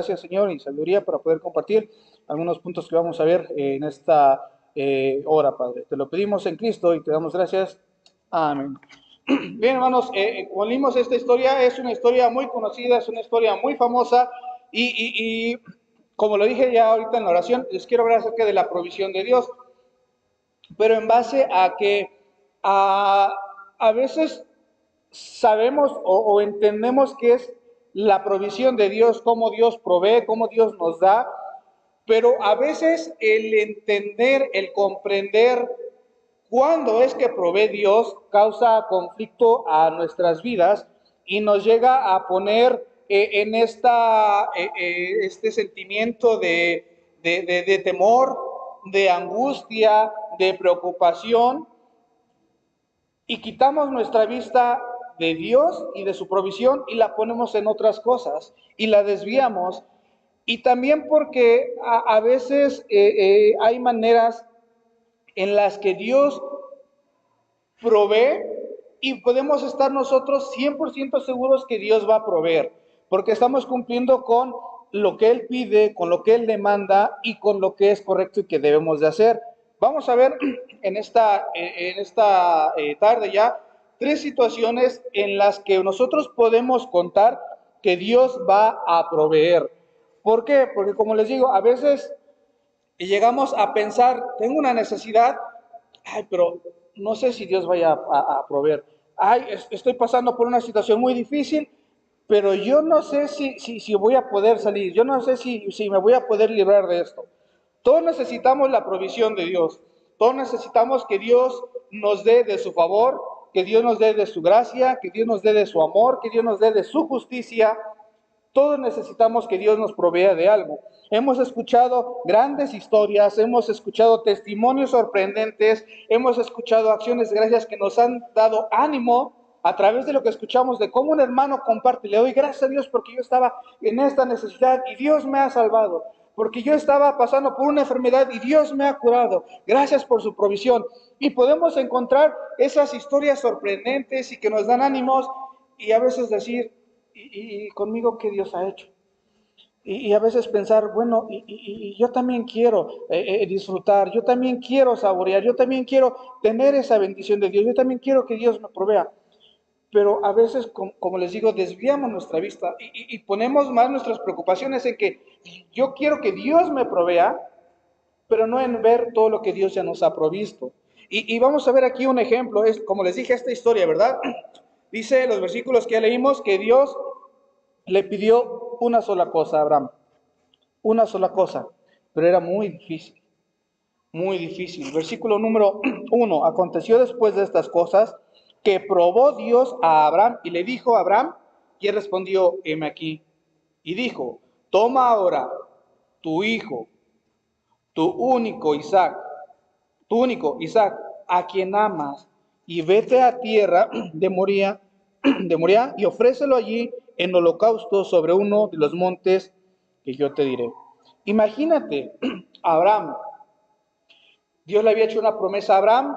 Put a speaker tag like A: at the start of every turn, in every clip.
A: gracia, Señor, y sabiduría para poder compartir algunos puntos que vamos a ver en esta hora, Padre. Te lo pedimos en Cristo y te damos gracias. Amén. Bien, hermanos, como leímos esta historia, es una historia muy conocida, es una historia muy famosa y como lo dije ya ahorita en la oración, les quiero hablar acerca de la provisión de Dios, pero en base a que a, a veces sabemos o entendemos que es la provisión de Dios, cómo Dios provee, cómo Dios nos da, pero a veces el entender, el comprender cuándo es que provee Dios causa conflicto a nuestras vidas y nos llega a poner en este sentimiento de temor, de angustia, de preocupación, y quitamos nuestra vista de Dios y de su provisión y la ponemos en otras cosas y la desviamos. Y también porque a veces hay maneras en las que Dios provee y podemos estar nosotros 100% seguros que Dios va a proveer, porque estamos cumpliendo con lo que Él pide, con lo que Él demanda y con lo que es correcto y que debemos de hacer. Vamos a ver en esta tarde ya tres situaciones en las que nosotros podemos contar que Dios va a proveer. ¿Por qué? Porque como les digo, a veces llegamos a pensar, tengo una necesidad, ay, pero no sé si Dios vaya a proveer. Ay, estoy pasando por una situación muy difícil, pero yo no sé si voy a poder salir, yo no sé si me voy a poder librar de esto. Todos necesitamos la provisión de Dios, todos necesitamos que Dios nos dé de su favor, que Dios nos dé de su gracia, que Dios nos dé de su amor, que Dios nos dé de su justicia. Todos necesitamos que Dios nos provea de algo. Hemos escuchado grandes historias, hemos escuchado testimonios sorprendentes, hemos escuchado acciones de gracias que nos han dado ánimo a través de lo que escuchamos de cómo un hermano comparte. Le doy gracias a Dios porque yo estaba en esta necesidad y Dios me ha salvado. Porque yo estaba pasando por una enfermedad y Dios me ha curado. Gracias por su provisión. Y podemos encontrar esas historias sorprendentes y que nos dan ánimos y a veces decir, y conmigo qué Dios ha hecho. Y a veces pensar, bueno, y yo también quiero disfrutar, yo también quiero saborear, yo también quiero tener esa bendición de Dios, yo también quiero que Dios me provea. Pero a veces, como les digo, desviamos nuestra vista y ponemos más nuestras preocupaciones en que yo quiero que Dios me provea, pero no en ver todo lo que Dios ya nos ha provisto. Y vamos a ver aquí un ejemplo, es como les dije esta historia, ¿verdad? Dice los versículos que ya leímos que Dios le pidió una sola cosa a Abraham, una sola cosa, pero era muy difícil, muy difícil. Versículo número 1, aconteció después de estas cosas que probó Dios a Abraham y le dijo a Abraham, y él respondió, heme aquí, y dijo, toma ahora tu hijo, tu único Isaac, a quien amas, y vete a tierra de Moría y ofrécelo allí en holocausto sobre uno de los montes que yo te diré. Imagínate, Abraham, Dios le había hecho una promesa a Abraham,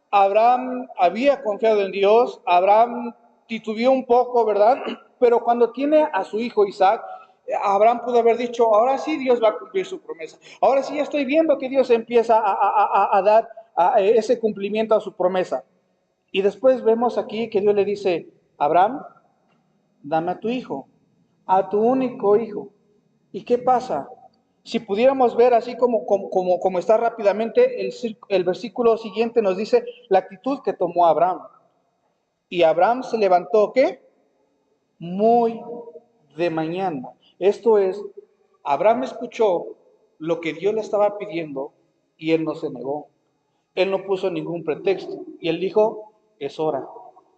A: Abraham había confiado en Dios, Abraham titubeó un poco, ¿verdad? Pero cuando tiene a su hijo Isaac, Abraham pudo haber dicho, ahora sí Dios va a cumplir su promesa, ahora sí ya estoy viendo que Dios empieza a dar ese cumplimiento a su promesa. Y después vemos aquí que Dios le dice, Abraham, dame a tu hijo, a tu único hijo. ¿Y qué pasa? Si pudiéramos ver así como está rápidamente, el versículo siguiente nos dice la actitud que tomó Abraham. Y Abraham se levantó, ¿qué? Muy de mañana. Esto es, Abraham escuchó lo que Dios le estaba pidiendo y él no se negó. Él no puso ningún pretexto. Y él dijo, es hora,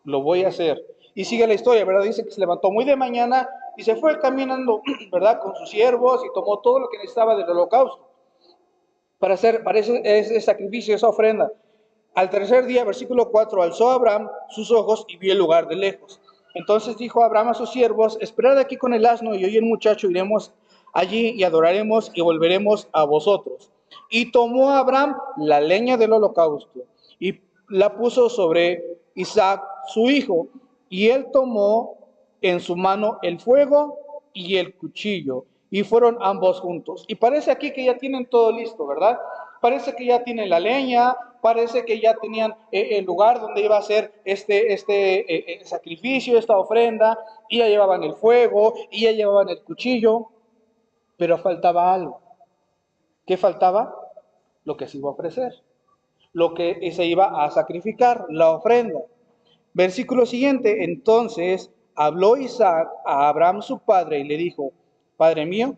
A: lo voy a hacer. Y sigue la historia, ¿verdad? Dice que se levantó muy de mañana y se fue caminando, ¿verdad? Con sus siervos y tomó todo lo que necesitaba del holocausto para hacer ese sacrificio, esa ofrenda. Al tercer día, versículo 4, alzó Abraham sus ojos y vio el lugar de lejos. Entonces dijo Abraham a sus siervos, esperad aquí con el asno y hoy el muchacho iremos allí y adoraremos y volveremos a vosotros. Y tomó Abraham la leña del holocausto y la puso sobre Isaac, su hijo, y él tomó en su mano el fuego y el cuchillo. y fueron ambos juntos. Y parece aquí que ya tienen todo listo, ¿verdad? Parece que ya tienen la leña, parece que ya tenían el lugar donde iba a ser este sacrificio, esta ofrenda, y ya llevaban el fuego, y ya llevaban el cuchillo, pero faltaba algo. ¿Qué faltaba? Lo que se iba a ofrecer, lo que se iba a sacrificar, la ofrenda. Versículo siguiente, entonces habló Isaac a Abraham su padre y le dijo, Padre mío,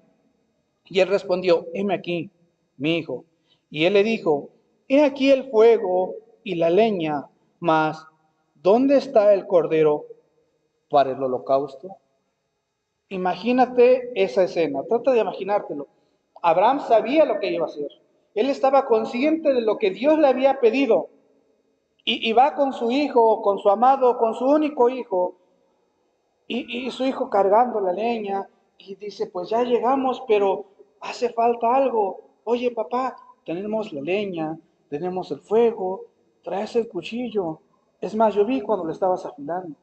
A: y él respondió, heme aquí, mi hijo. Y él le dijo, he aquí el fuego y la leña, mas ¿dónde está el cordero para el holocausto? Imagínate esa escena, trata de imaginártelo. Abraham sabía lo que iba a hacer. Él estaba consciente de lo que Dios le había pedido. Y va con su hijo, con su amado, con su único hijo, y su hijo cargando la leña, y dice, pues ya llegamos, pero hace falta algo. Oye, papá, tenemos la leña, tenemos el fuego, traes el cuchillo. Es más, yo vi cuando lo estabas afilando.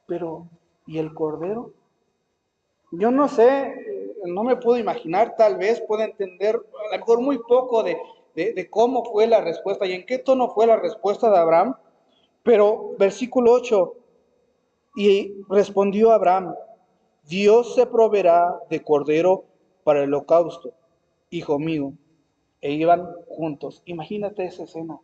A: Pero, ¿y el cordero? Yo no sé, no me puedo imaginar, tal vez pueda entender a lo mejor muy poco de cómo fue la respuesta y en qué tono fue la respuesta de Abraham, pero versículo 8, y respondió Abraham, Dios se proveerá de cordero para el holocausto, hijo mío. E iban juntos. Imagínate esa escena.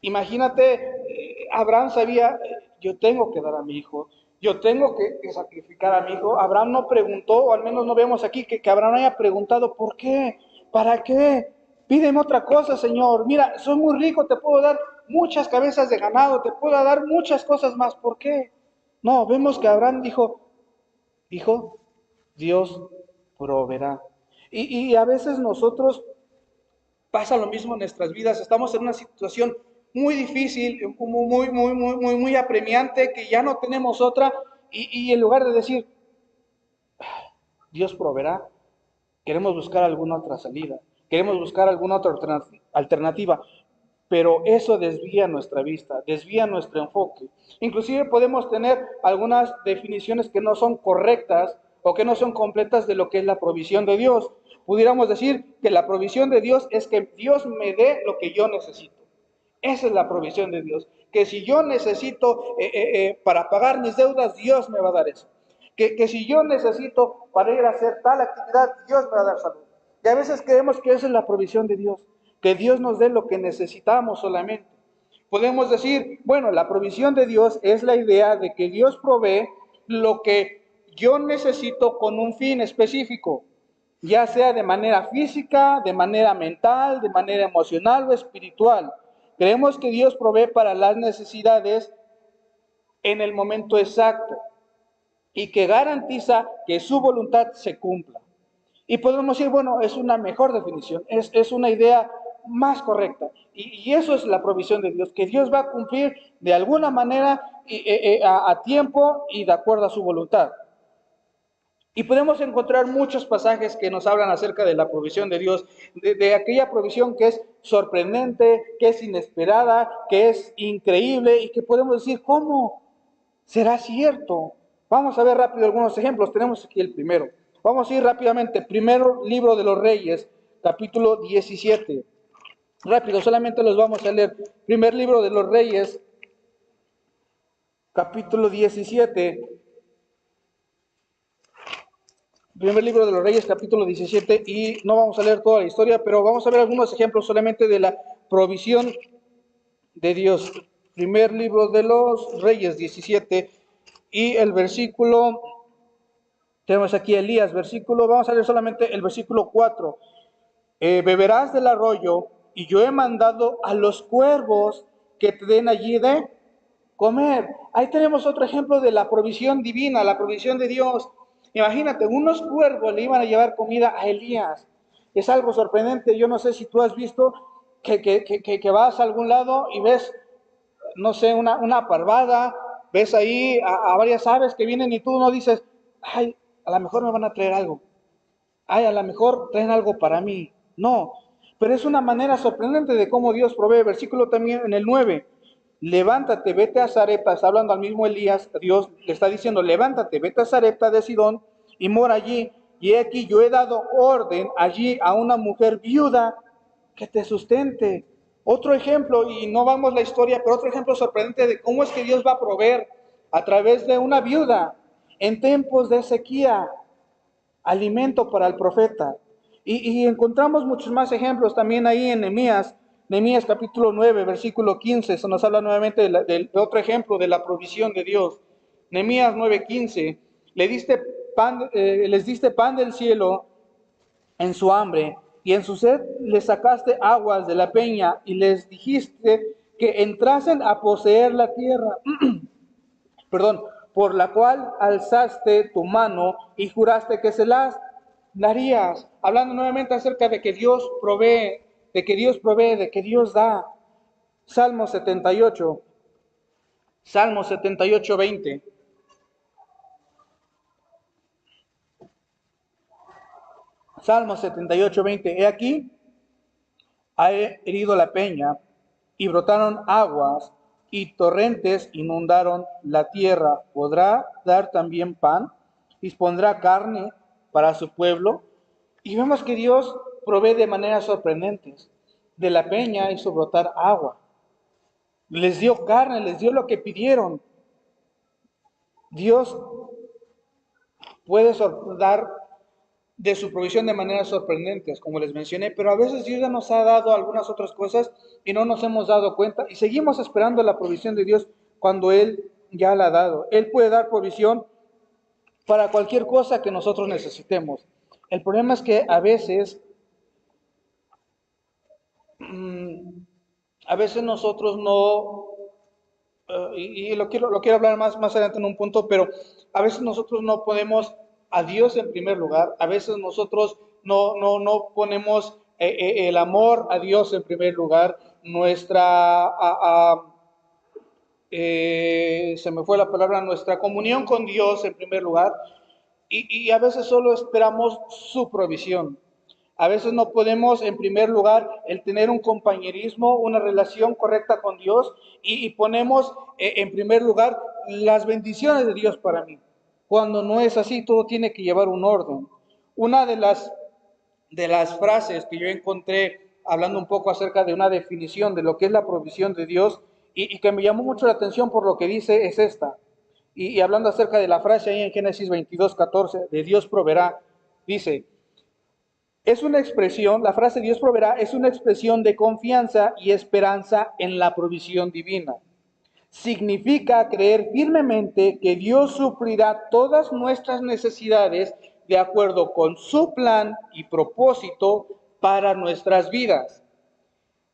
A: Imagínate, Abraham sabía, yo tengo que dar a mi hijo, yo tengo que sacrificar a mi hijo. Abraham no preguntó, o al menos no vemos aquí que Abraham haya preguntado, ¿por qué? ¿Para qué? Pídeme otra cosa, Señor. Mira, soy muy rico, te puedo dar muchas cabezas de ganado, te puedo dar muchas cosas más. ¿Por qué? No, vemos que Abraham dijo, hijo, Dios proveerá. Y a veces nosotros pasa lo mismo en nuestras vidas, estamos en una situación muy difícil, muy apremiante, que ya no tenemos otra, y en lugar de decir, Dios proveerá, queremos buscar alguna otra salida, queremos buscar alguna otra alternativa, pero eso desvía nuestra vista, desvía nuestro enfoque. Inclusive podemos tener algunas definiciones que no son correctas o que no son completas de lo que es la provisión de Dios. Pudiéramos decir que la provisión de Dios es que Dios me dé lo que yo necesito. Esa es la provisión de Dios. Que si yo necesito para pagar mis deudas, Dios me va a dar eso. Que si yo necesito para ir a hacer tal actividad, Dios me va a dar salud. Y a veces creemos que esa es la provisión de Dios, que Dios nos dé lo que necesitamos solamente. Podemos decir, bueno, la provisión de Dios es la idea de que Dios provee lo que yo necesito con un fin específico, ya sea de manera física, de manera mental, de manera emocional o espiritual. Creemos que Dios provee para las necesidades en el momento exacto y que garantiza que su voluntad se cumpla. Y podemos decir, bueno, es una mejor definición, es una idea más correcta. Y eso es la provisión de Dios, que Dios va a cumplir de alguna manera a tiempo y de acuerdo a su voluntad. Y podemos encontrar muchos pasajes que nos hablan acerca de la provisión de Dios, de aquella provisión que es sorprendente, que es inesperada, que es increíble y que podemos decir, ¿cómo será cierto? Vamos a ver rápido algunos ejemplos. Tenemos aquí el primero. Vamos a ir rápidamente. Primero libro de los Reyes, capítulo 17. Rápido, solamente los vamos a leer. Primer libro de los Reyes, capítulo 17. Primer libro de los Reyes, capítulo 17, y no vamos a leer toda la historia, pero vamos a ver algunos ejemplos solamente de la provisión de Dios. Primer libro de los Reyes, 17, y el versículo, tenemos aquí Elías, versículo, vamos a leer solamente el versículo 4. Beberás del arroyo, y yo he mandado a los cuervos que te den allí de comer. Ahí tenemos otro ejemplo de la provisión divina, la provisión de Dios. Imagínate, unos cuervos le iban a llevar comida a Elías. Es algo sorprendente. Yo no sé si tú has visto que vas a algún lado y ves, no sé, una parvada, ves ahí a varias aves que vienen y tú no dices, ay, a lo mejor me van a traer algo. Ay, a lo mejor traen algo para mí. No, pero es una manera sorprendente de cómo Dios provee. Versículo también en el 9. Levántate, vete a Sarepta, está hablando al mismo Elías, Dios le está diciendo, levántate, vete a Sarepta de Sidón y mora allí, y he aquí yo he dado orden allí a una mujer viuda que te sustente. Otro ejemplo, y no vamos la historia, pero otro ejemplo sorprendente de cómo es que Dios va a proveer a través de una viuda en tiempos de sequía, alimento para el profeta. Y encontramos muchos más ejemplos también ahí en Nehemías capítulo 9, versículo 15, eso nos habla nuevamente de otro ejemplo de la provisión de Dios. Nehemías 9:15, les diste pan del cielo en su hambre, y en su sed les sacaste aguas de la peña, y les dijiste que entrasen a poseer la tierra, perdón, por la cual alzaste tu mano y juraste que se las darías. Hablando nuevamente acerca de que Dios provee, de que Dios da. Salmo 78, Salmo 78, 20. Salmo 78, 20. He aquí, ha herido la peña, y brotaron aguas, y torrentes inundaron la tierra. ¿Podrá dar también pan? ¿Dispondrá carne para su pueblo? Y vemos que Dios provee de maneras sorprendentes. De la peña hizo brotar agua. Les dio carne, les dio lo que pidieron. Dios puede dar de su provisión de maneras sorprendentes, como les mencioné, pero a veces Dios ya nos ha dado algunas otras cosas y no nos hemos dado cuenta y seguimos esperando la provisión de Dios cuando Él ya la ha dado. Él puede dar provisión para cualquier cosa que nosotros necesitemos. El problema es que a veces nosotros no, y lo quiero hablar más adelante en un punto, pero a veces nosotros no ponemos a Dios en primer lugar, a veces nosotros no ponemos el amor a Dios en primer lugar, se me fue la palabra, nuestra comunión con Dios en primer lugar, y a veces solo esperamos su provisión. A veces no podemos, en primer lugar, el tener un compañerismo, una relación correcta con Dios y ponemos en primer lugar las bendiciones de Dios para mí. Cuando no es así, todo tiene que llevar un orden. Una de las frases que yo encontré hablando un poco acerca de una definición de lo que es la provisión de Dios y que me llamó mucho la atención por lo que dice es esta. Y hablando acerca de la frase ahí en Génesis 22:14, de Dios proveerá, dice, es una expresión, la frase Dios proveerá es una expresión de confianza y esperanza en la provisión divina. Significa creer firmemente que Dios suplirá todas nuestras necesidades de acuerdo con su plan y propósito para nuestras vidas.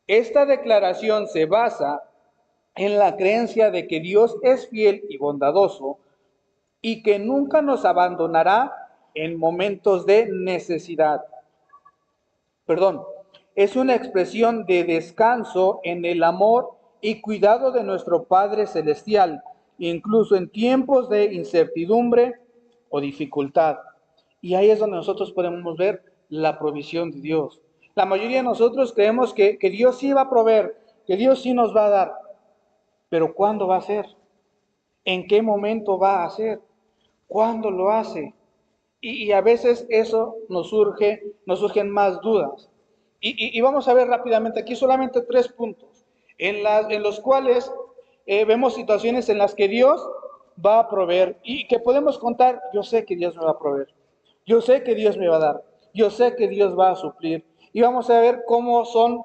A: Esta declaración se basa en la creencia de que Dios es fiel y bondadoso y que nunca nos abandonará en momentos de necesidad. Es una expresión de descanso en el amor y cuidado de nuestro Padre Celestial, incluso en tiempos de incertidumbre o dificultad. Y ahí es donde nosotros podemos ver la provisión de Dios. La mayoría de nosotros creemos que Dios sí va a proveer, que Dios sí nos va a dar, pero ¿cuándo va a ser? ¿En qué momento va a hacer? ¿Cuándo lo hace? Y a veces eso nos surgen más dudas. Y vamos a ver rápidamente aquí solamente 3 puntos en los cuales vemos situaciones en las que Dios va a proveer y que podemos contar, yo sé que Dios me va a proveer, yo sé que Dios me va a dar, yo sé que Dios va a suplir. Y vamos a ver cómo son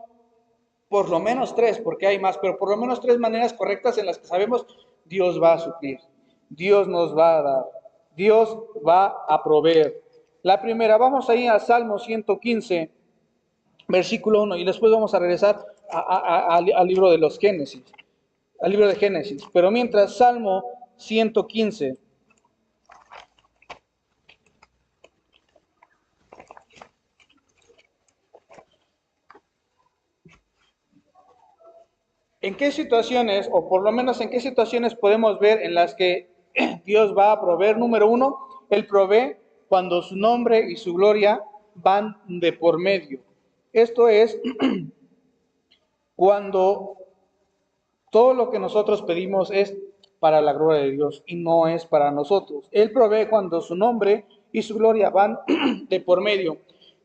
A: por lo menos 3, porque hay más, pero por lo menos 3 maneras correctas en las que sabemos Dios va a suplir, Dios nos va a dar, Dios va a proveer. La primera, vamos ahí a Salmo 115, versículo 1, y después vamos a regresar al libro de los Génesis, al libro de Génesis. Pero mientras, Salmo 115. ¿En qué situaciones, o por lo menos en qué situaciones podemos ver en las que Dios va a proveer? Número 1, Él provee cuando su nombre y su gloria van de por medio. Esto es cuando todo lo que nosotros pedimos es para la gloria de Dios y no es para nosotros. Él provee cuando su nombre y su gloria van de por medio.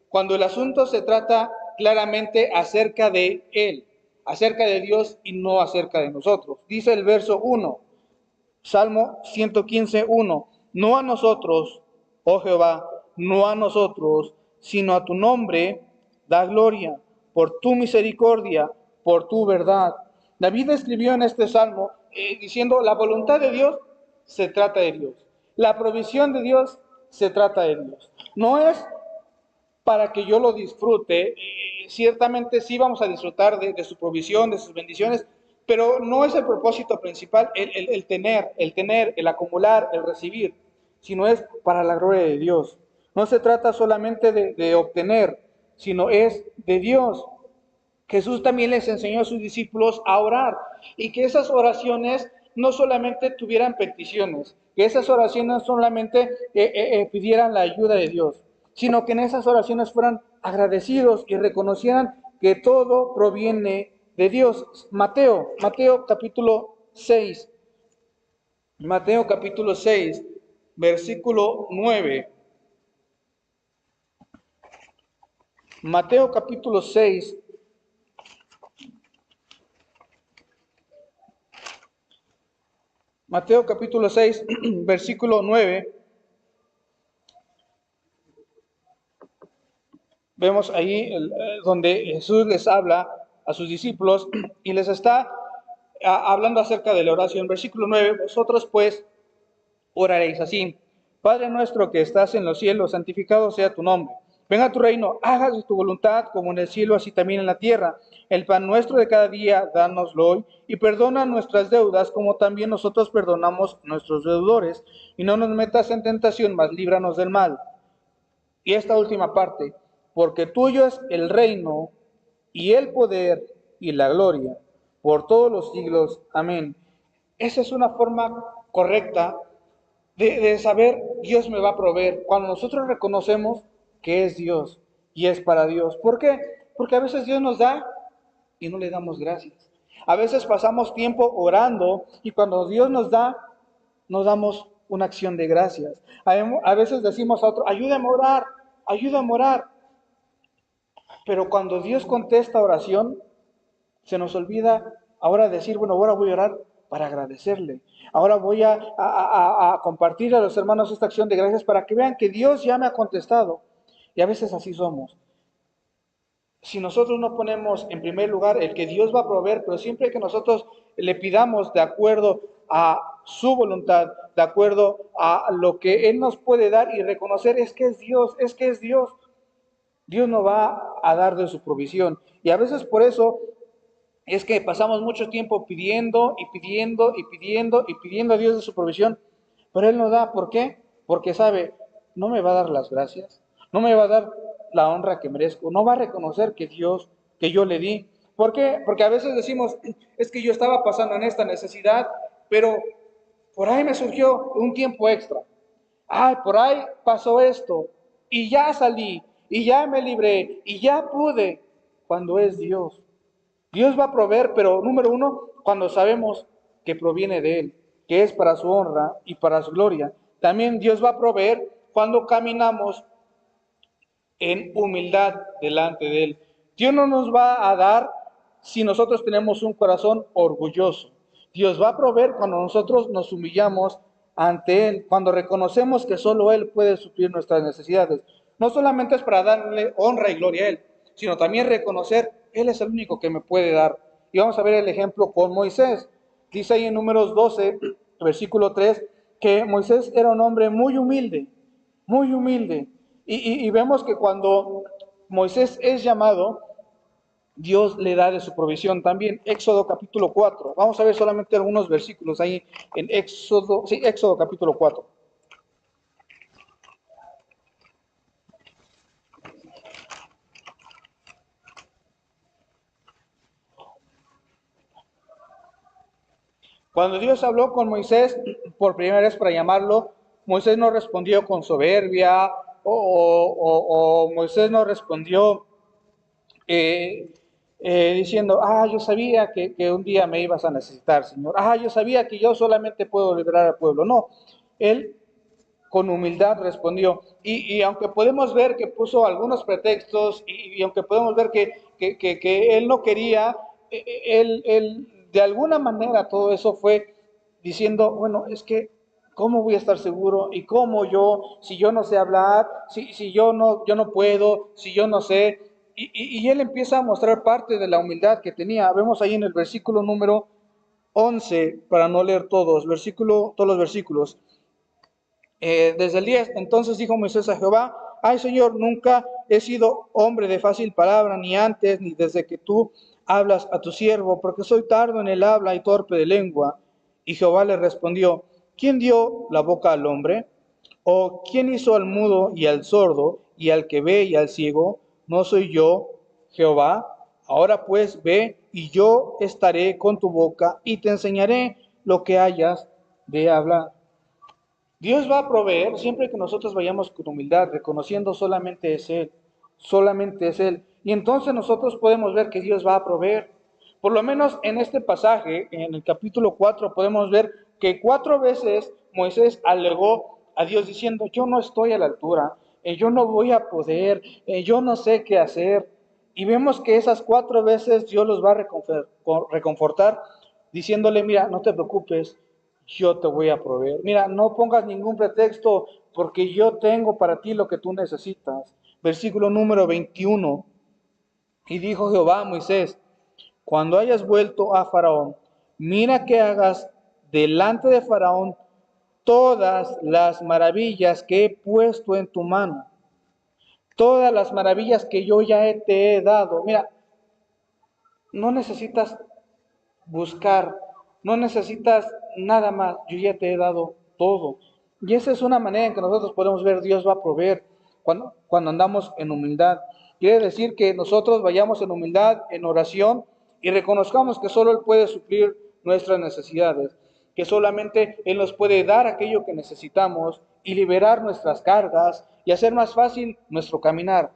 A: Cuando el asunto se trata claramente acerca de Él, acerca de Dios y no acerca de nosotros. Dice el verso 1, Salmo 115:1, no a nosotros, oh Jehová, no a nosotros, sino a tu nombre da gloria, por tu misericordia, por tu verdad. David escribió en este salmo diciendo, la voluntad de Dios se trata de Dios. La provisión de Dios se trata de Dios. No es para que yo lo disfrute. Ciertamente sí vamos a disfrutar de su provisión, de sus bendiciones, pero no es el propósito principal el tener, el acumular, el recibir, sino es para la gloria de Dios. No se trata solamente de obtener, sino es de Dios. Jesús también les enseñó a sus discípulos a orar y que esas oraciones no solamente tuvieran peticiones, que esas oraciones solamente pidieran la ayuda de Dios, sino que en esas oraciones fueran agradecidos y reconocieran que todo proviene de Dios. Mateo capítulo 6, Mateo capítulo 6, versículo 9. Mateo capítulo 6, Mateo capítulo 6, versículo 9, vemos ahí donde Jesús les habla a sus discípulos y les está hablando acerca de la oración. Versículo 9, vosotros pues oraréis así, Padre nuestro que estás en los cielos, santificado sea tu nombre. Venga tu reino, hágase tu voluntad como en el cielo, así también en la tierra. El pan nuestro de cada día, dánoslo hoy, y perdona nuestras deudas, como también nosotros perdonamos nuestros deudores. Y no nos metas en tentación, mas líbranos del mal. Y esta última parte, porque tuyo es el reino, y el poder, y la gloria, por todos los siglos. Amén. Esa es una forma correcta de saber Dios me va a proveer. Cuando nosotros reconocemos que es Dios y es para Dios. ¿Por qué? Porque a veces Dios nos da y no le damos gracias. A veces pasamos tiempo orando y cuando Dios nos da, nos damos una acción de gracias. A veces decimos a otro, ayúdame a orar. Pero cuando Dios contesta oración, se nos olvida ahora decir, bueno, ahora voy a orar para agradecerle. Ahora voy a compartir a los hermanos esta acción de gracias para que vean que Dios ya me ha contestado. Y a veces así somos. Si nosotros no ponemos en primer lugar el que Dios va a proveer, pero siempre que nosotros le pidamos de acuerdo a su voluntad, de acuerdo a lo que Él nos puede dar y reconocer es que es Dios, es que es Dios, Dios nos va a dar de su provisión. Y a veces por eso es que pasamos mucho tiempo pidiendo y pidiendo y pidiendo y pidiendo a Dios de su provisión, pero Él no da. ¿Por qué? Porque sabe, no me va a dar las gracias, no me va a dar la honra que merezco, no va a reconocer que Dios, que yo le di. ¿Por qué? Porque a veces decimos, es que yo estaba pasando en esta necesidad, pero por ahí me surgió un tiempo extra. Ay, por ahí pasó esto, y ya salí, y ya me libré, y ya pude, cuando es Dios. Dios va a proveer, pero número uno, cuando sabemos que proviene de Él, que es para su honra y para su gloria. También Dios va a proveer cuando caminamos en humildad delante de Él. Dios no nos va a dar si nosotros tenemos un corazón orgulloso. Dios va a proveer cuando nosotros nos humillamos ante Él, cuando reconocemos que solo Él puede suplir nuestras necesidades. No solamente es para darle honra y gloria a Él, sino también reconocer, Él es el único que me puede dar. Y vamos a ver el ejemplo con Moisés. Dice ahí en Números 12, versículo 3, que Moisés era un hombre muy humilde, muy humilde. Y vemos que cuando Moisés es llamado, Dios le da de su provisión también. Éxodo capítulo 4. Vamos a ver solamente algunos versículos ahí en Éxodo, sí, Éxodo capítulo 4. Cuando Dios habló con Moisés por primera vez para llamarlo, Moisés no respondió con soberbia o Moisés no respondió diciendo, yo sabía que un día me ibas a necesitar, Señor. Yo sabía que yo solamente puedo liberar al pueblo. No, él con humildad respondió. Y aunque podemos ver que puso algunos pretextos y aunque podemos ver que él no quería, él de alguna manera todo eso fue diciendo, bueno, es que ¿cómo voy a estar seguro? ¿Y cómo yo, si yo no sé hablar, si yo no puedo, si yo no sé? Y él empieza a mostrar parte de la humildad que tenía. Vemos ahí en el versículo número 11, para no leer todos los versículos. Desde el 10, entonces dijo Moisés a Jehová, ay Señor, nunca he sido hombre de fácil palabra, ni antes, ni desde que tú hablas a tu siervo, porque soy tardo en el habla y torpe de lengua. Y Jehová le respondió, ¿quién dio la boca al hombre? ¿O quién hizo al mudo y al sordo, y al que ve y al ciego? ¿No soy yo, Jehová? Ahora pues ve, y yo estaré con tu boca, y te enseñaré lo que hayas de hablar. Dios va a proveer siempre que nosotros vayamos con humildad, reconociendo solamente es Él, solamente es Él. Y entonces nosotros podemos ver que Dios va a proveer. Por lo menos en este pasaje, en el capítulo 4, podemos ver que 4 veces Moisés alegó a Dios diciendo, yo no estoy a la altura, yo no voy a poder, yo no sé qué hacer. Y vemos que esas 4 veces Dios los va a reconfortar diciéndole, mira, no te preocupes, yo te voy a proveer. Mira, no pongas ningún pretexto porque yo tengo para ti lo que tú necesitas. Versículo número 21. Y dijo Jehová a Moisés, cuando hayas vuelto a Faraón, mira que hagas delante de Faraón todas las maravillas que he puesto en tu mano, todas las maravillas que yo ya te he dado. Mira, no necesitas buscar, no necesitas nada más, yo ya te he dado todo. Y esa es una manera en que nosotros podemos ver Dios va a proveer cuando andamos en humildad. Quiere decir que nosotros vayamos en humildad, en oración, y reconozcamos que solo Él puede suplir nuestras necesidades, que solamente Él nos puede dar aquello que necesitamos y liberar nuestras cargas y hacer más fácil nuestro caminar.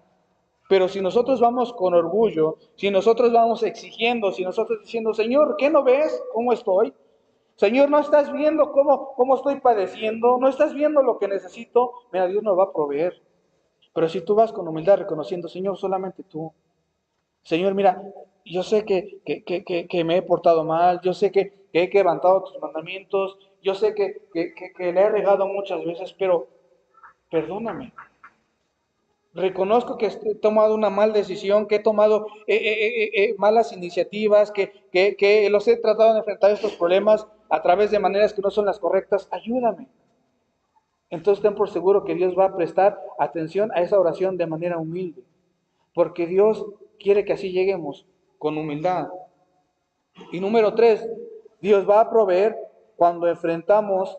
A: Pero si nosotros vamos con orgullo, si nosotros vamos exigiendo, si nosotros diciendo, Señor, ¿qué no ves cómo estoy? Señor, ¿no estás viendo cómo estoy padeciendo? ¿No estás viendo lo que necesito? Mira, Dios nos va a proveer. Pero si tú vas con humildad reconociendo, Señor, solamente tú. Señor, mira, yo sé que me he portado mal, yo sé que he quebrantado tus mandamientos, yo sé que le he regado muchas veces, pero perdóname. Reconozco que he tomado una mala decisión, que he tomado malas iniciativas, que los he tratado de enfrentar estos problemas a través de maneras que no son las correctas. Ayúdame. Entonces ten por seguro que Dios va a prestar atención a esa oración de manera humilde, porque Dios quiere que así lleguemos con humildad. Y número 3, Dios va a proveer cuando enfrentamos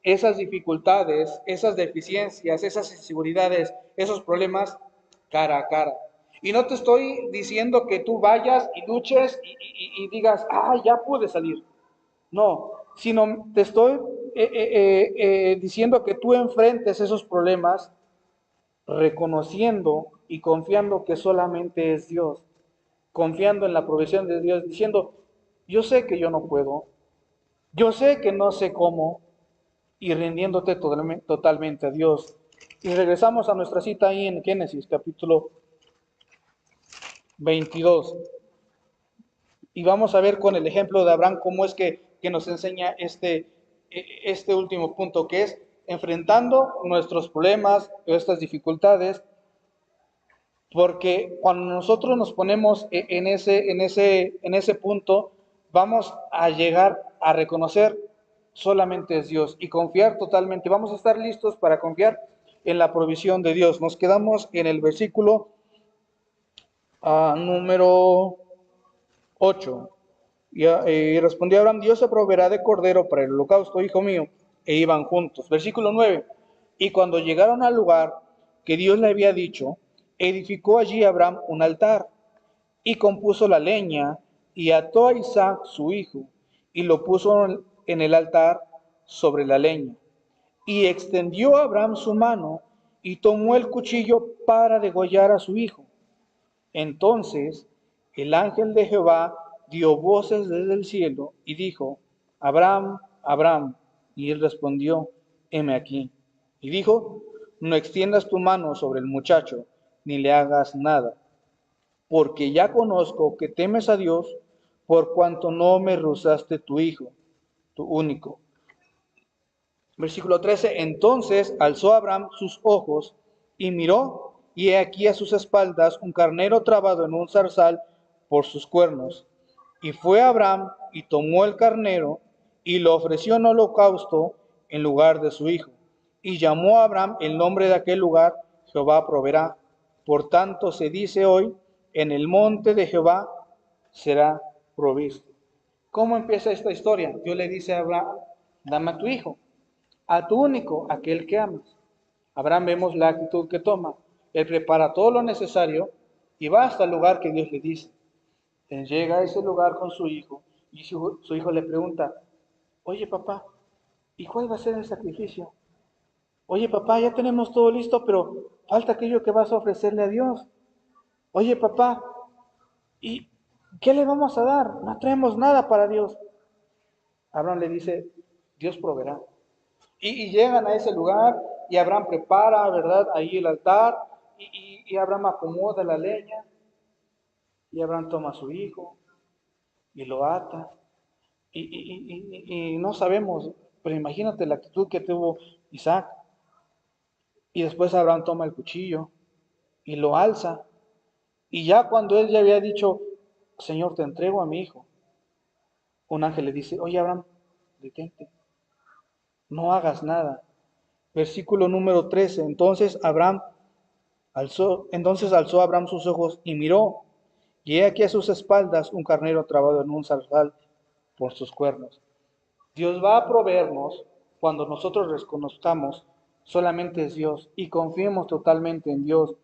A: esas dificultades, esas deficiencias, esas inseguridades, esos problemas cara a cara. Y no te estoy diciendo que tú vayas y luches y digas, ya pude salir. No, sino te estoy diciendo que tú enfrentes esos problemas reconociendo y confiando que solamente es Dios, confiando en la provisión de Dios, diciendo, yo sé que yo no puedo, yo sé que no sé cómo, y rindiéndote totalmente a Dios. Y regresamos a nuestra cita ahí en Génesis, capítulo 22. Y vamos a ver con el ejemplo de Abraham cómo es que nos enseña este último punto, que es enfrentando nuestros problemas, estas dificultades, porque cuando nosotros nos ponemos en ese punto, vamos a llegar a reconocer solamente es Dios y confiar totalmente. Vamos a estar listos para confiar en la provisión de Dios. Nos quedamos en el versículo número 8. Y respondió Abraham, Dios se proveerá de cordero para el holocausto, hijo mío. E iban juntos. Versículo 9. Y cuando llegaron al lugar que Dios le había dicho, edificó allí Abraham un altar y compuso la leña y ató a Isaac su hijo y lo puso en el altar sobre la leña. Y extendió Abraham su mano y tomó el cuchillo para degollar a su hijo. Entonces el ángel de Jehová dio voces desde el cielo y dijo, Abraham, Abraham. Y él respondió, heme aquí. Y dijo, no extiendas tu mano sobre el muchacho, ni le hagas nada, porque ya conozco que temes a Dios, por cuanto no me rehusaste tu hijo, tu único. Versículo 13, entonces alzó Abraham sus ojos y miró, y he aquí a sus espaldas un carnero trabado en un zarzal por sus cuernos. Y fue Abraham y tomó el carnero y lo ofreció en holocausto en lugar de su hijo. Y llamó a Abraham el nombre de aquel lugar, Jehová proveerá. Por tanto se dice hoy, en el monte de Jehová será provisto. ¿Cómo empieza esta historia? Dios le dice a Abraham, dame a tu hijo, a tu único, aquel que amas. Abraham vemos la actitud que toma. Él prepara todo lo necesario y va hasta el lugar que Dios le dice. Él llega a ese lugar con su hijo y su hijo le pregunta, oye papá, ¿y cuál va a ser el sacrificio? Oye papá, ya tenemos todo listo, pero falta aquello que vas a ofrecerle a Dios. Oye papá, ¿y qué le vamos a dar? No traemos nada para Dios. Abraham le dice, Dios proveerá. Y llegan a ese lugar y Abraham prepara, ¿verdad? Ahí el altar y Abraham acomoda la leña y Abraham toma a su hijo y lo ata. Y no sabemos, pero imagínate la actitud que tuvo Isaac. Y después Abraham toma el cuchillo y lo alza. Y ya cuando él ya había dicho, Señor, te entrego a mi hijo, un ángel le dice, oye Abraham, detente, no hagas nada. Versículo número 13. Entonces alzó Abraham sus ojos y miró, y he aquí a sus espaldas un carnero trabado en un zarzal por sus cuernos. Dios va a proveernos cuando nosotros reconozcamos solamente es Dios y confiemos totalmente en Dios.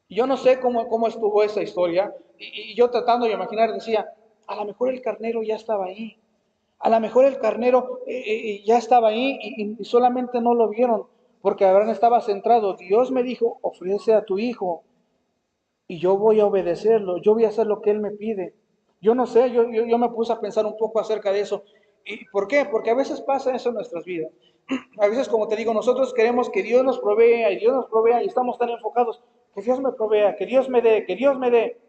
A: Yo no sé cómo estuvo esa historia, y yo tratando de imaginar decía, a lo mejor el carnero ya estaba ahí, a lo mejor el carnero ya estaba ahí y solamente no lo vieron, porque Abraham estaba centrado. Dios me dijo, ofrece a tu hijo y yo voy a obedecerlo, yo voy a hacer lo que él me pide. Yo no sé, yo me puse a pensar un poco acerca de eso. ¿Y por qué? Porque a veces pasa eso en nuestras vidas. A veces, como te digo, nosotros queremos que Dios nos provea y Dios nos provea y estamos tan enfocados, que Dios me provea, que Dios me dé, que Dios me dé.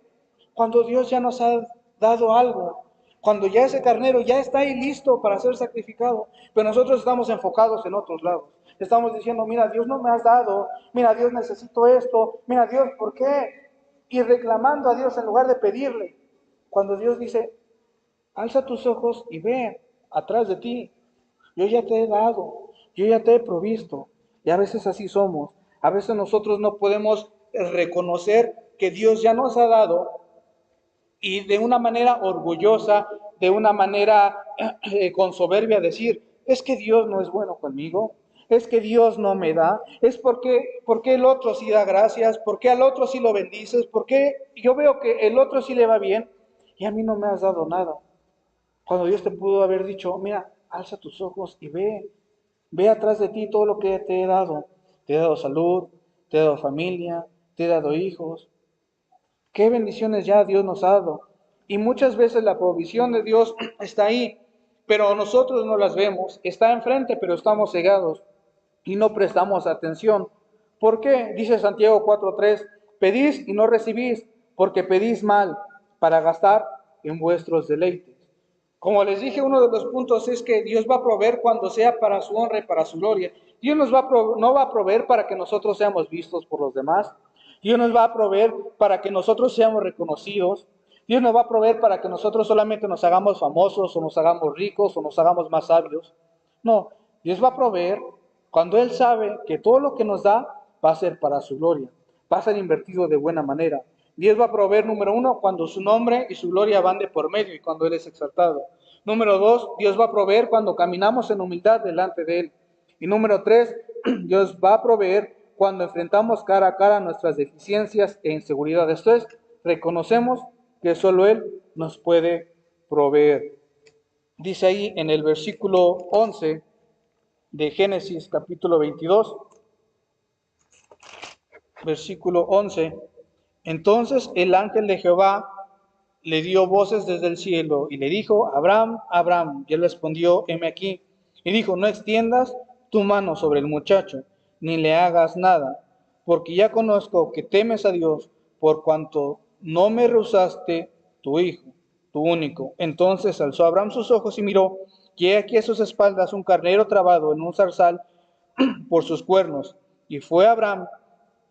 A: Cuando Dios ya nos ha dado algo, cuando ya ese carnero ya está ahí listo para ser sacrificado, pero nosotros estamos enfocados en otros lados. Estamos diciendo, mira, Dios no me has dado, mira, Dios necesito esto, mira, Dios, ¿por qué? Y reclamando a Dios en lugar de pedirle. Cuando Dios dice, alza tus ojos y ve atrás de ti, yo ya te he dado, yo ya te he provisto. Y a veces así somos. A veces nosotros no podemos reconocer que Dios ya nos ha dado y de una manera orgullosa, de una manera con soberbia decir, es que Dios no es bueno conmigo, es que Dios no me da, es porque el otro sí da gracias, porque al otro sí lo bendices, porque yo veo que el otro sí le va bien y a mí no me has dado nada. Cuando Dios te pudo haber dicho, mira, alza tus ojos y ve atrás de ti todo lo que te he dado. Te he dado salud, te he dado familia, te he dado hijos. Qué bendiciones ya Dios nos ha dado. Y muchas veces la provisión de Dios está ahí, pero nosotros no las vemos. Está enfrente, pero estamos cegados y no prestamos atención. ¿Por qué? Dice Santiago 4:3, pedís y no recibís, porque pedís mal para gastar en vuestros deleites. Como les dije, uno de los puntos es que Dios va a proveer cuando sea para su honra y para su gloria. Dios no va a proveer para que nosotros seamos vistos por los demás. Dios nos va a proveer para que nosotros seamos reconocidos. Dios nos va a proveer para que nosotros solamente nos hagamos famosos o nos hagamos ricos o nos hagamos más sabios. No, Dios va a proveer cuando Él sabe que todo lo que nos da va a ser para su gloria, va a ser invertido de buena manera. Dios va a proveer, número uno, cuando su nombre y su gloria van de por medio y cuando Él es exaltado. Número dos, Dios va a proveer cuando caminamos en humildad delante de Él. Y número tres, Dios va a proveer cuando enfrentamos cara a cara nuestras deficiencias e inseguridades. Esto es, reconocemos que solo Él nos puede proveer. Dice ahí en el versículo 11 de Génesis capítulo 22, versículo 11. Entonces el ángel de Jehová le dio voces desde el cielo y le dijo, Abraham, Abraham. Y él respondió, heme aquí. Y dijo, no extiendas tu mano sobre el muchacho, ni le hagas nada, porque ya conozco que temes a Dios, por cuanto no me rehusaste tu hijo, tu único. Entonces alzó Abraham sus ojos y miró, y he aquí a sus espaldas un carnero trabado en un zarzal por sus cuernos. Y fue Abraham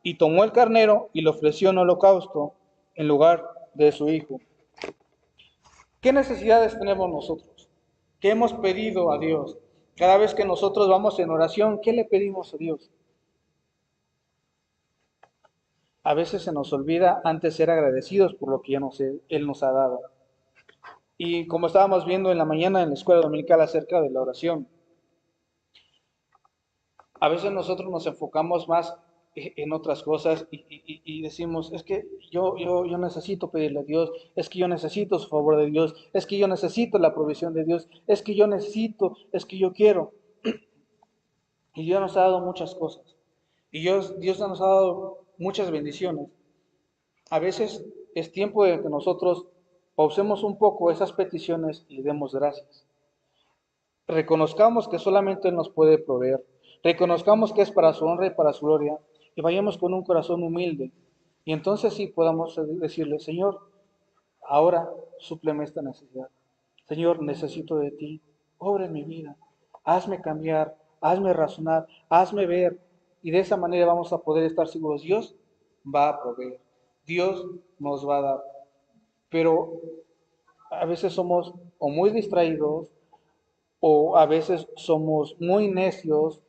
A: y tomó el carnero y lo ofreció en holocausto en lugar de su hijo. ¿Qué necesidades tenemos nosotros? ¿Qué hemos pedido a Dios? Cada vez que nosotros vamos en oración, ¿qué le pedimos a Dios? A veces se nos olvida antes ser agradecidos por lo que Él nos ha dado. Y como estábamos viendo en la mañana en la escuela dominical acerca de la oración, a veces nosotros nos enfocamos más en otras cosas y decimos, es que yo necesito pedirle a Dios, es que yo necesito su favor de Dios, es que yo necesito la provisión de Dios, es que yo necesito, es que yo quiero. Y Dios nos ha dado muchas cosas. Y Dios nos ha dado muchas bendiciones. A veces es tiempo de que nosotros pausemos un poco esas peticiones y le demos gracias. Reconozcamos que solamente Él nos puede proveer. Reconozcamos que es para su honra y para su gloria. Y vayamos con un corazón humilde. Y entonces sí podamos decirle, Señor, ahora súpleme esta necesidad. Señor, necesito de ti. Obra en mi vida. Hazme cambiar, hazme razonar, hazme ver. Y de esa manera vamos a poder estar seguros. Dios va a proveer. Dios nos va a dar. Pero a veces somos o muy distraídos, o a veces somos muy necios,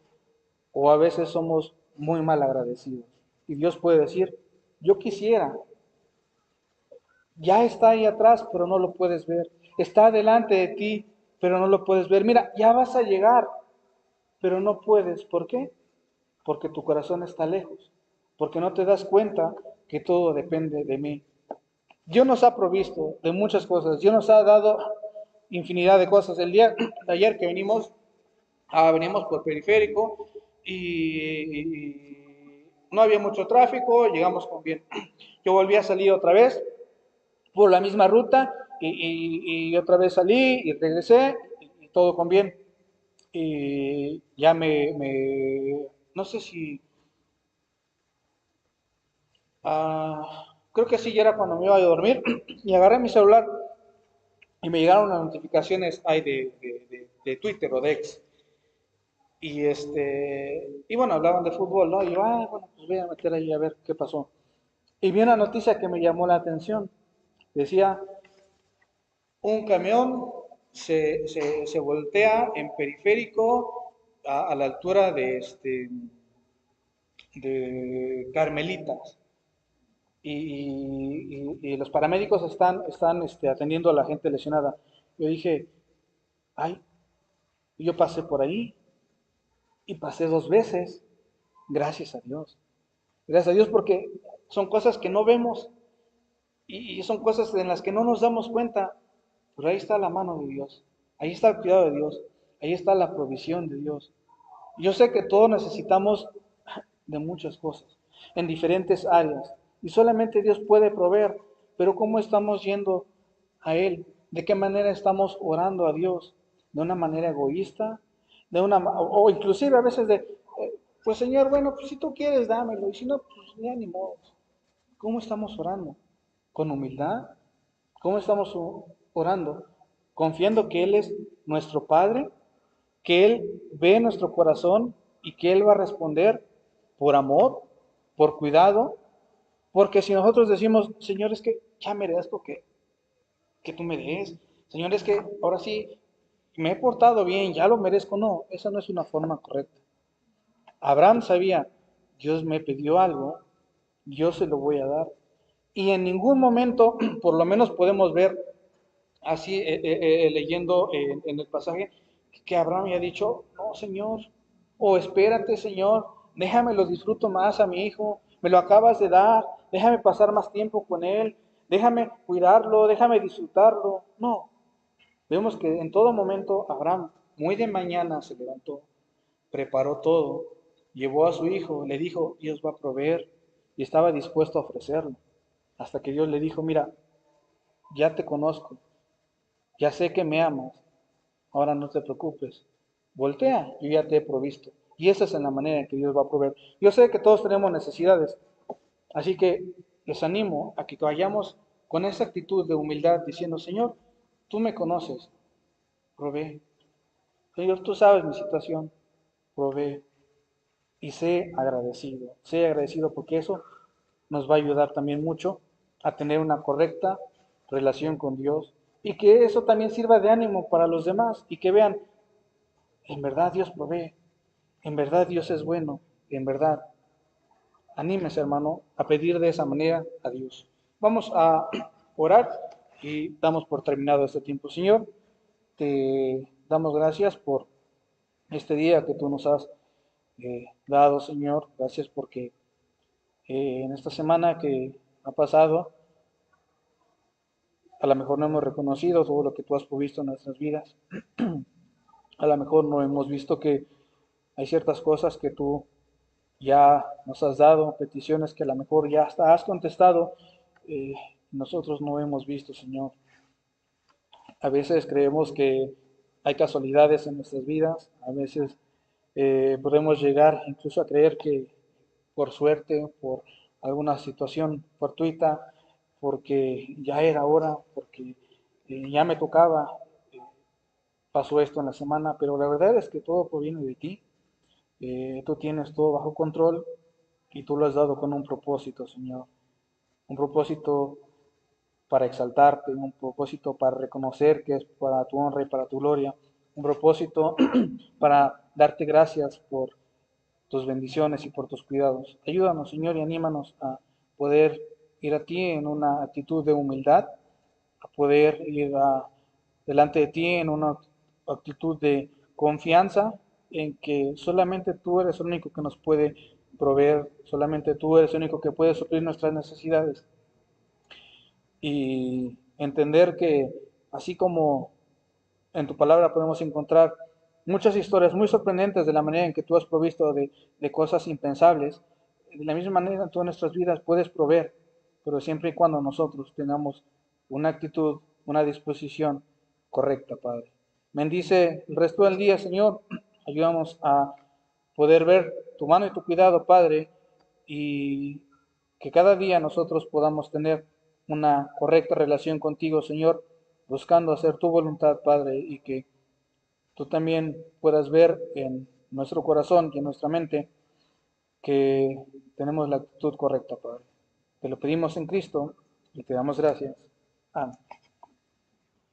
A: o a veces somos muy mal agradecidos. Y Dios puede decir, yo quisiera, ya está ahí atrás, pero no lo puedes ver. Está delante de ti, pero no lo puedes ver. Mira, ya vas a llegar, pero no puedes. ¿Por qué? Porque tu corazón está lejos, porque no te das cuenta que todo depende de mí. Dios nos ha provisto de muchas cosas, Dios nos ha dado infinidad de cosas. El día de ayer que venimos por periférico y no había mucho tráfico, llegamos con bien. Yo volví a salir otra vez por la misma ruta y otra vez salí y regresé y todo con bien. Y ya no sé si, creo que sí, ya era cuando me iba a dormir y agarré mi celular y me llegaron las notificaciones ahí de Twitter o de X. Y bueno, hablaban de fútbol, ¿no? Y yo, bueno, pues voy a meter ahí a ver qué pasó. Y vi una noticia que me llamó la atención. Decía, un camión se voltea en periférico a la altura de Carmelitas. Y los paramédicos están atendiendo a la gente lesionada. Yo dije, ay, yo pasé por ahí y pasé 2 veces. Gracias a Dios. Gracias a Dios porque son cosas que no vemos y son cosas en las que no nos damos cuenta. Pero ahí está la mano de Dios. Ahí está el cuidado de Dios. Ahí está la provisión de Dios. Yo sé que todos necesitamos de muchas cosas, en diferentes áreas. Y solamente Dios puede proveer. Pero ¿cómo estamos yendo a Él? ¿De qué manera estamos orando a Dios? ¿De una manera egoísta? O inclusive a veces pues Señor, bueno, pues si tú quieres, dámelo. Y si no, pues ya ni modo. ¿Cómo estamos orando? ¿Con humildad? ¿Cómo estamos orando? Confiando que Él es nuestro Padre, que Él ve nuestro corazón y que Él va a responder por amor, por cuidado, porque si nosotros decimos, Señor, es que ya merezco que tú me des, Señor, es que ahora sí me he portado bien, ya lo merezco, no, esa no es una forma correcta. Abraham sabía, Dios me pidió algo, yo se lo voy a dar. Y en ningún momento, por lo menos podemos ver así leyendo en el pasaje, que Abraham ya ha dicho, no, Señor, o espérate, Señor, déjame lo disfruto más a mi hijo, me lo acabas de dar, déjame pasar más tiempo con él, déjame cuidarlo, déjame disfrutarlo. No, vemos que en todo momento Abraham, muy de mañana se levantó, preparó todo, llevó a su hijo, le dijo, Dios va a proveer, y estaba dispuesto a ofrecerlo, hasta que Dios le dijo, mira, ya te conozco, ya sé que me amas, ahora no te preocupes, voltea, yo ya te he provisto. Y esa es la manera en que Dios va a proveer. Yo sé que todos tenemos necesidades, así que les animo a que vayamos con esa actitud de humildad diciendo, Señor, tú me conoces, provee. Señor, tú sabes mi situación, provee. Y sé agradecido porque eso nos va a ayudar también mucho a tener una correcta relación con Dios y que eso también sirva de ánimo para los demás y que vean, en verdad Dios provee, en verdad Dios es bueno, en verdad. Anímese, hermano, a pedir de esa manera a Dios. Vamos a orar y damos por terminado este tiempo. Señor, te damos gracias por este día que tú nos has dado, Señor. Gracias porque en esta semana que ha pasado, a lo mejor no hemos reconocido todo lo que tú has provisto en nuestras vidas. A lo mejor no hemos visto que hay ciertas cosas que tú ya nos has dado, peticiones que a lo mejor ya hasta has contestado, eh, nosotros no hemos visto, Señor. A veces creemos que hay casualidades en nuestras vidas, a veces podemos llegar incluso a creer que por suerte, por alguna situación fortuita, porque ya era hora, porque ya me tocaba, eh, pasó esto en la semana, pero la verdad es que todo proviene de ti. Tú tienes todo bajo control y tú lo has dado con un propósito, Señor. Un propósito para exaltarte, un propósito para reconocer que es para tu honra y para tu gloria, un propósito para darte gracias por tus bendiciones y por tus cuidados. Ayúdanos, Señor, y anímanos a poder ir a ti en una actitud de humildad, a poder delante de ti en una actitud de confianza en que solamente tú eres el único que nos puede proveer, solamente tú eres el único que puede suplir nuestras necesidades y entender que así como en tu palabra podemos encontrar muchas historias muy sorprendentes de la manera en que tú has provisto de cosas impensables, de la misma manera en todas nuestras vidas puedes proveer, pero siempre y cuando nosotros tengamos una actitud, una disposición correcta, Padre. Bendice el resto del día, Señor. Ayúdanos a poder ver tu mano y tu cuidado, Padre, y que cada día nosotros podamos tener una correcta relación contigo, Señor, buscando hacer tu voluntad, Padre, y que tú también puedas ver en nuestro corazón y en nuestra mente que tenemos la actitud correcta, Padre. Te lo pedimos en Cristo y te damos gracias. Amén.